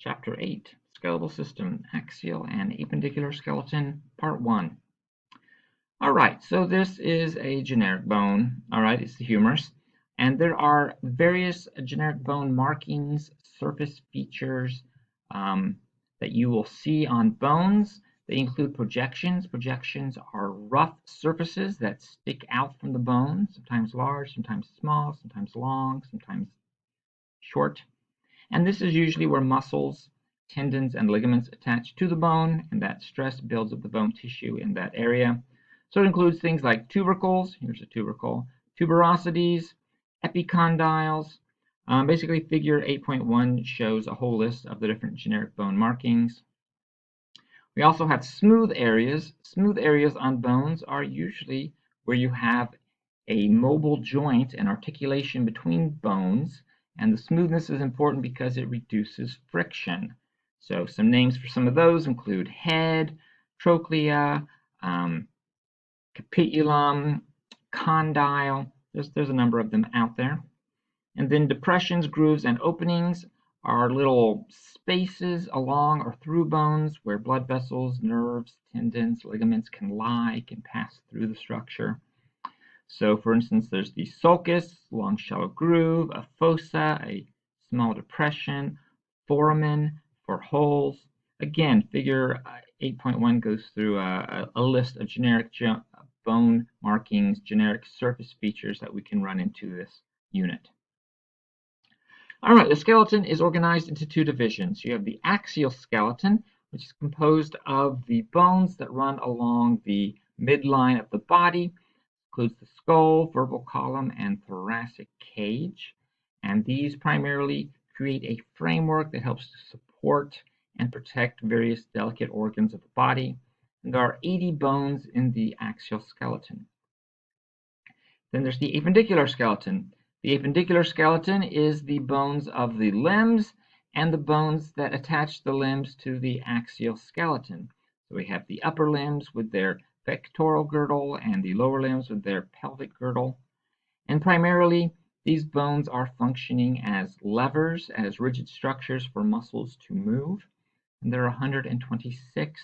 Chapter 8, Skeletal System, Axial and Appendicular Skeleton, Part 1. All right, so this is a generic bone. All right, it's the humerus. And there are various generic bone markings, surface features that you will see on bones. They include projections. Projections are rough surfaces that stick out from the bone, sometimes large, sometimes small, sometimes long, sometimes short. And this is usually where muscles, tendons, and ligaments attach to the bone, and that stress builds up the bone tissue in that area. So it includes things like tubercles, here's a tubercle, tuberosities, epicondyles. Basically, figure 8.1 shows a whole list of the different generic bone markings. We also have smooth areas. Smooth areas on bones are usually where you have a mobile joint and articulation between bones. And the smoothness is important because it reduces friction. So some names for some of those include head, trochlea, capitulum, condyle. There's a number of them out there. And then depressions, grooves, and openings are little spaces along or through bones where blood vessels, nerves, tendons, ligaments can lie, can pass through the structure. So, for instance, there's the sulcus, long shallow groove, a fossa, a small depression, foramen for holes. Again, figure 8.1 goes through a list of generic bone markings, generic surface features that we can run into this unit. All right, the skeleton is organized into two divisions. You have the axial skeleton, which is composed of the bones that run along the midline of the body. Includes the skull, vertebral column, and thoracic cage. And these primarily create a framework that helps to support and protect various delicate organs of the body. And there are 80 bones in the axial skeleton. Then there's the appendicular skeleton. The appendicular skeleton is the bones of the limbs and the bones that attach the limbs to the axial skeleton. So we have the upper limbs with their pectoral girdle and the lower limbs with their pelvic girdle. And primarily, these bones are functioning as levers, as rigid structures for muscles to move. And there are 126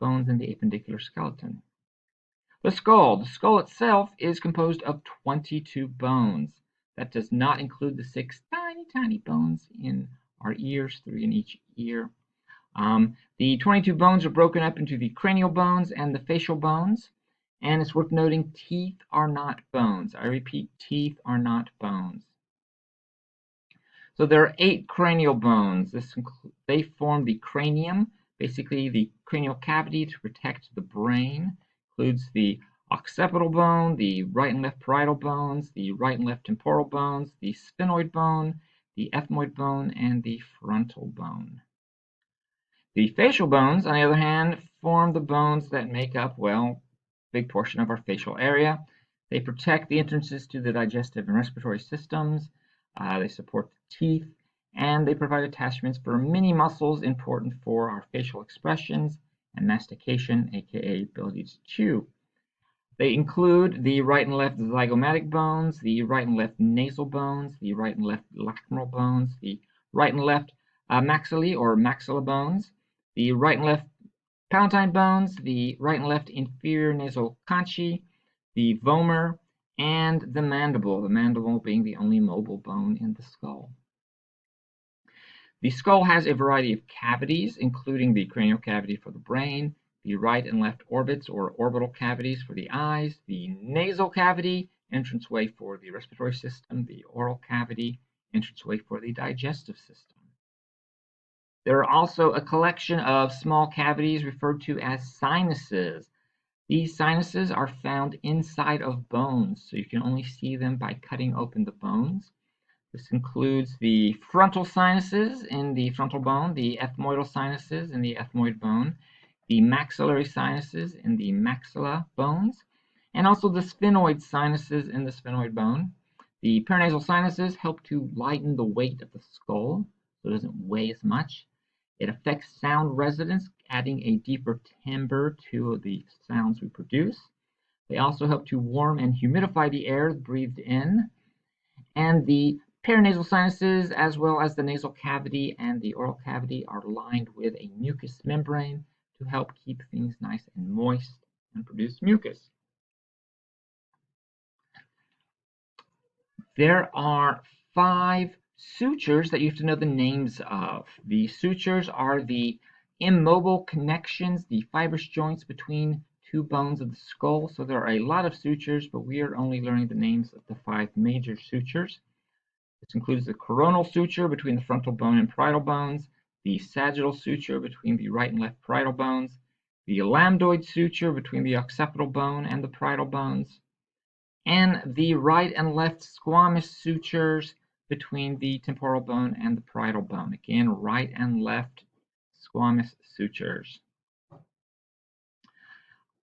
bones in the appendicular skeleton. The skull itself is composed of 22 bones. That does not include the 6 tiny bones in our ears, 3 in each ear. The 22 bones are broken up into the cranial bones and the facial bones. And it's worth noting teeth are not bones. I repeat, teeth are not bones. So there are 8 cranial bones. They form the cranium, basically the cranial cavity to protect the brain. Includes the occipital bone, the right and left parietal bones, the right and left temporal bones, the sphenoid bone, the ethmoid bone, and the frontal bone. The facial bones, on the other hand, form the bones that make up, well, a big portion of our facial area. They protect the entrances to the digestive and respiratory systems. They support the teeth, and they provide attachments for many muscles important for our facial expressions and mastication, aka ability to chew. They include the right and left zygomatic bones, the right and left nasal bones, the right and left lacrimal bones, the right and left maxillae or maxilla bones, the right and left palatine bones, the right and left inferior nasal conchae, the vomer, and the mandible being the only mobile bone in the skull. The skull has a variety of cavities, including the cranial cavity for the brain, the right and left orbits or orbital cavities for the eyes, the nasal cavity, entranceway for the respiratory system, the oral cavity, entranceway for the digestive system. There are also a collection of small cavities referred to as sinuses. These sinuses are found inside of bones, so you can only see them by cutting open the bones. This includes the frontal sinuses in the frontal bone, the ethmoidal sinuses in the ethmoid bone, the maxillary sinuses in the maxilla bones, and also the sphenoid sinuses in the sphenoid bone. The paranasal sinuses help to lighten the weight of the skull, so it doesn't weigh as much. It affects sound resonance, adding a deeper timbre to the sounds we produce. They also help to warm and humidify the air breathed in. And the Paranasal sinuses, as well as the nasal cavity and the oral cavity, are lined with a mucous membrane to help keep things nice and moist and produce mucus. There are 5 sutures that you have to know the names of. The sutures are the immobile connections, the fibrous joints between 2 bones of the skull. So there are a lot of sutures, but we are only learning the names of the 5 major sutures. This includes the coronal suture between the frontal bone and parietal bones, the sagittal suture between the right and left parietal bones, the lambdoid suture between the occipital bone and the parietal bones, and the right and left squamous sutures between the temporal bone and the parietal bone. Again, right and left squamous sutures.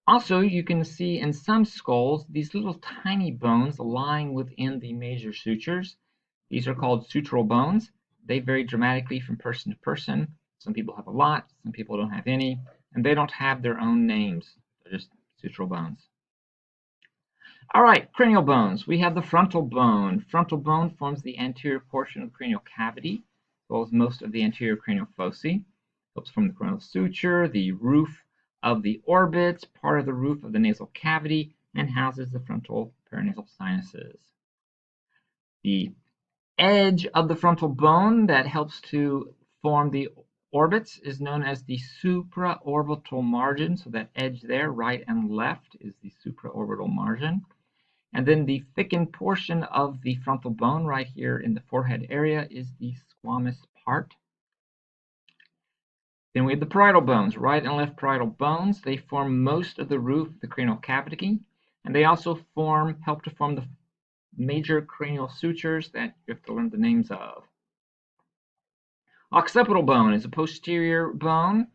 Also, you can see in some skulls these little tiny bones lying within the major sutures. These are called sutural bones. They vary dramatically from person to person. Some people have a lot, some people don't have any, and they don't have their own names. They're just sutural bones. All right, cranial bones. We have the frontal bone. Frontal bone forms the anterior portion of the cranial cavity, as well as most of the anterior cranial foci. Helps form the coronal suture, the roof of the orbits, part of the roof of the nasal cavity, and houses the frontal paranasal sinuses. The edge of the frontal bone that helps to form the orbits is known as the supraorbital margin. So that edge there, right and left, is the supraorbital margin. And then the thickened portion of the frontal bone right here in the forehead area is the squamous part. Then we have the parietal bones, right and left parietal bones. They form most of the roof of the cranial cavity, and they also help to form the major cranial sutures that you have to learn the names of. Occipital bone is a posterior bone.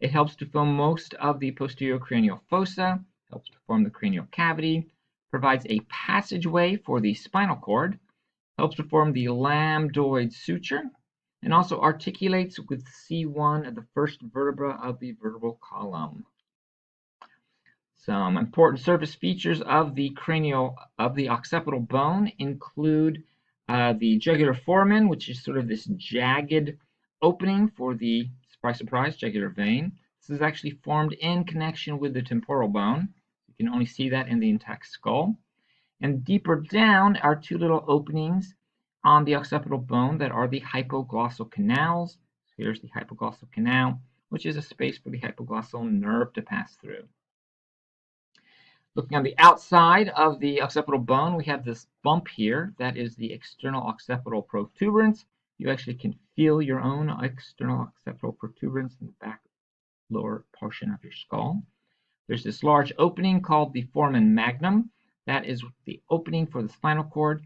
It helps to form most of the posterior cranial fossa, helps to form the cranial cavity, provides a passageway for the spinal cord, helps to form the lambdoid suture, and also articulates with C1 at the first vertebra of the vertebral column. Some important surface features of the occipital bone include the jugular foramen, which is sort of this jagged opening for the, surprise, surprise, jugular vein. This is actually formed in connection with the temporal bone. You can only see that in the intact skull. And deeper down are 2 little openings on the occipital bone that are the hypoglossal canals. So here's the hypoglossal canal, which is a space for the hypoglossal nerve to pass through. Looking on the outside of the occipital bone, we have this bump here. That is the external occipital protuberance. You actually can feel your own external occipital protuberance in the back lower portion of your skull. There's this large opening called the foramen magnum. That is the opening for the spinal cord.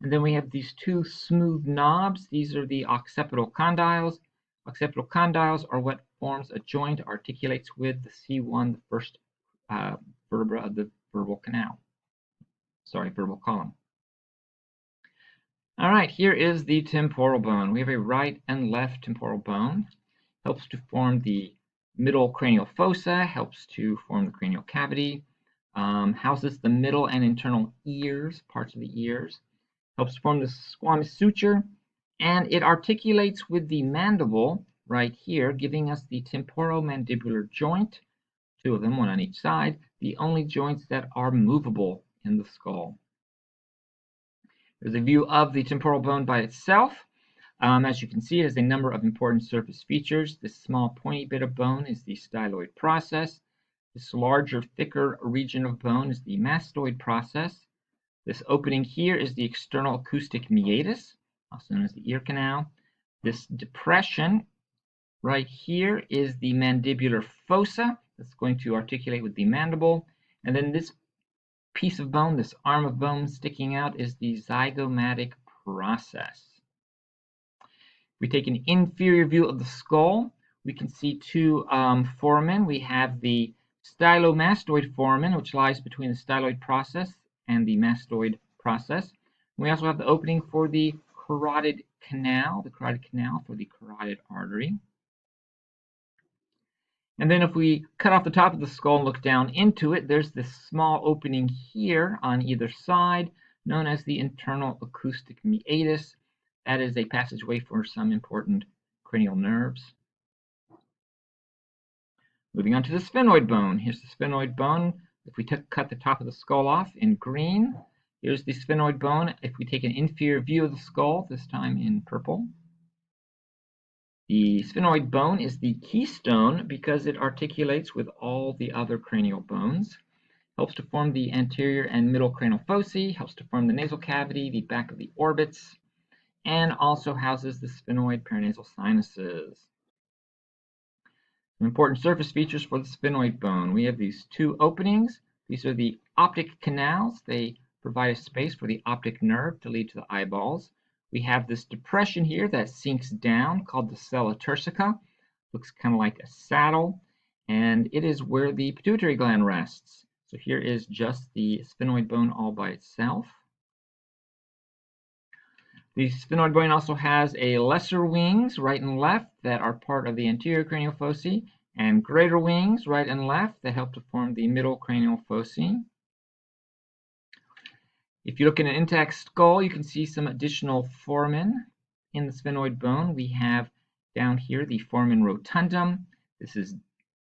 And then we have these 2 smooth knobs. These are the occipital condyles. Occipital condyles are what forms a joint, articulates with the C1, the first vertebra of the vertebral column. All right, here is the temporal bone. We have a right and left temporal bone. Helps to form the middle cranial fossa, helps to form the cranial cavity, houses the middle and internal ears, parts of the ears, helps to form the squamous suture, and it articulates with the mandible right here, giving us the temporomandibular joint, 2 of them, 1 on each side, the only joints that are movable in the skull. There's a view of the temporal bone by itself. As you can see, it has a number of important surface features. This small pointy bit of bone is the styloid process. This larger, thicker region of bone is the mastoid process. This opening here is the external acoustic meatus, also known as the ear canal. This depression right here is the mandibular fossa that's going to articulate with the mandible. And then this piece of bone, this arm of bone sticking out, is the zygomatic process. We take an inferior view of the skull. We can see 2 foramen. We have the stylomastoid foramen, which lies between the styloid process and the mastoid process. We also have the opening for the carotid canal for the carotid artery. And then if we cut off the top of the skull and look down into it, there's this small opening here on either side, known as the internal acoustic meatus. that is a passageway for some important cranial nerves. Moving on to the sphenoid bone. Here's the sphenoid bone. If we cut the top of the skull off in green, here's the sphenoid bone. If we take an inferior view of the skull, this time in purple, the sphenoid bone is the keystone because it articulates with all the other cranial bones. Helps to form the anterior and middle cranial foci, helps to form the nasal cavity, the back of the orbits, and also houses the sphenoid paranasal sinuses. Some important surface features for the sphenoid bone. We have these two openings. These are the optic canals. They provide a space for the optic nerve to lead to the eyeballs. We have this depression here that sinks down called the sella turcica. Looks kind of like a saddle, and it is where the pituitary gland rests. So here is just the sphenoid bone all by itself. The sphenoid bone also has a lesser wings, right and left, that are part of the anterior cranial foci, and greater wings, right and left, that help to form the middle cranial foci. If you look at an intact skull, you can see some additional foramen in the sphenoid bone. We have down here the foramen rotundum. This is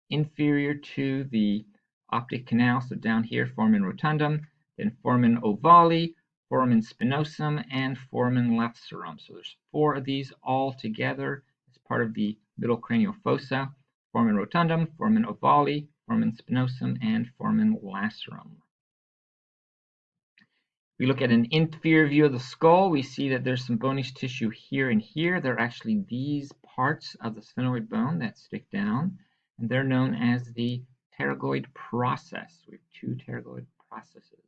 inferior to the optic canal, so down here foramen rotundum, then foramen ovale, foramen spinosum, and foramen lacerum. So there's 4 of these all together as part of the middle cranial fossa: foramen rotundum, foramen ovale, foramen spinosum, and foramen lacerum. If we look at an inferior view of the skull, we see that there's some bony tissue here and here. They're actually these parts of the sphenoid bone that stick down, and they're known as the pterygoid process. We have 2 pterygoid processes.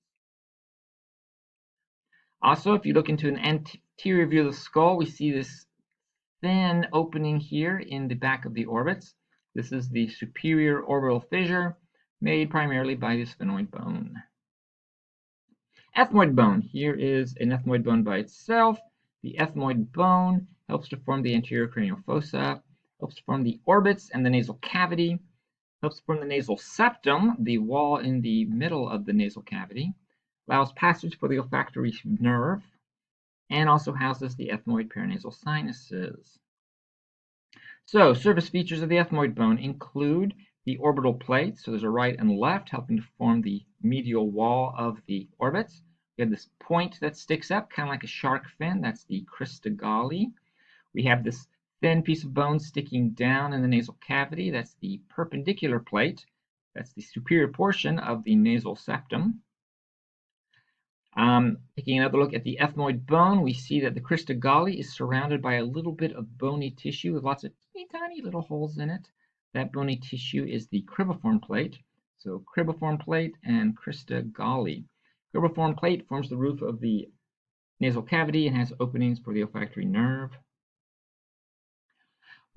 Also, if you look into an anterior view of the skull, we see this thin opening here in the back of the orbits. This is the superior orbital fissure made primarily by the sphenoid bone. Ethmoid bone. Here is an ethmoid bone by itself. The ethmoid bone helps to form the anterior cranial fossa, helps to form the orbits and the nasal cavity, helps form the nasal septum, the wall in the middle of the nasal cavity, allows passage for the olfactory nerve, and also houses the ethmoid paranasal sinuses. So, surface features of the ethmoid bone include the orbital plate. So there's a right and left helping to form the medial wall of the orbits. We have this point that sticks up, kind of like a shark fin. That's the crista galli. We have this thin piece of bone sticking down in the nasal cavity. That's the perpendicular plate. That's the superior portion of the nasal septum. Taking another look at the ethmoid bone, we see that the crista galli is surrounded by a little bit of bony tissue with lots of tiny little holes in it. That bony tissue is the cribriform plate. So cribriform plate and crista galli. Cribriform plate forms the roof of the nasal cavity and has openings for the olfactory nerve.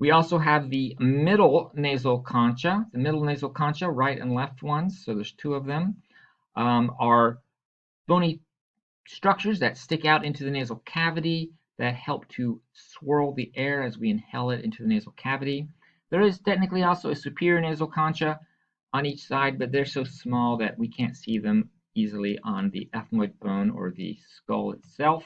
We also have the middle nasal concha. The middle nasal concha, right and left ones, so there's 2 of them, are bony structures that stick out into the nasal cavity that help to swirl the air as we inhale it into the nasal cavity. There is technically also a superior nasal concha on each side, but they're so small that we can't see them easily on the ethmoid bone or the skull itself.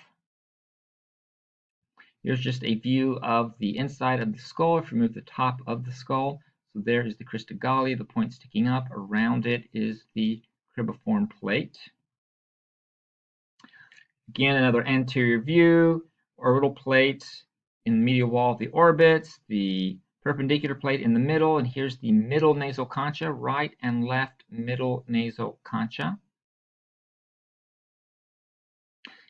Here's just a view of the inside of the skull if we remove the top of the skull. So there is the crista galli, the point sticking up. Around it is the cribriform plate. Again, another anterior view, orbital plate in the medial wall of the orbits, the perpendicular plate in the middle, and here's the middle nasal concha, right and left middle nasal concha.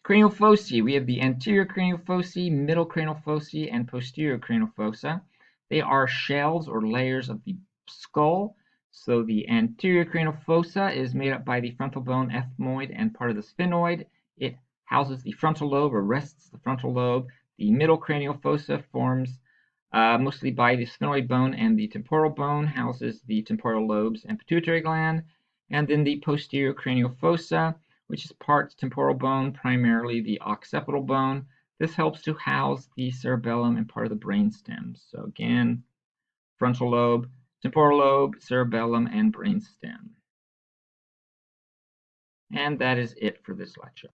Cranial foci, we have the anterior cranial foci, middle cranial foci, and posterior cranial fossa. They are shells or layers of the skull. So the anterior cranial fossa is made up by the frontal bone, ethmoid, and part of the sphenoid. It houses the frontal lobe or rests the frontal lobe. The middle cranial fossa forms mostly by the sphenoid bone and the temporal bone, houses the temporal lobes and pituitary gland. And then the posterior cranial fossa, which is part temporal bone, primarily the occipital bone. This helps to house the cerebellum and part of the brainstem. So again, frontal lobe, temporal lobe, cerebellum, and brainstem. And that is it for this lecture.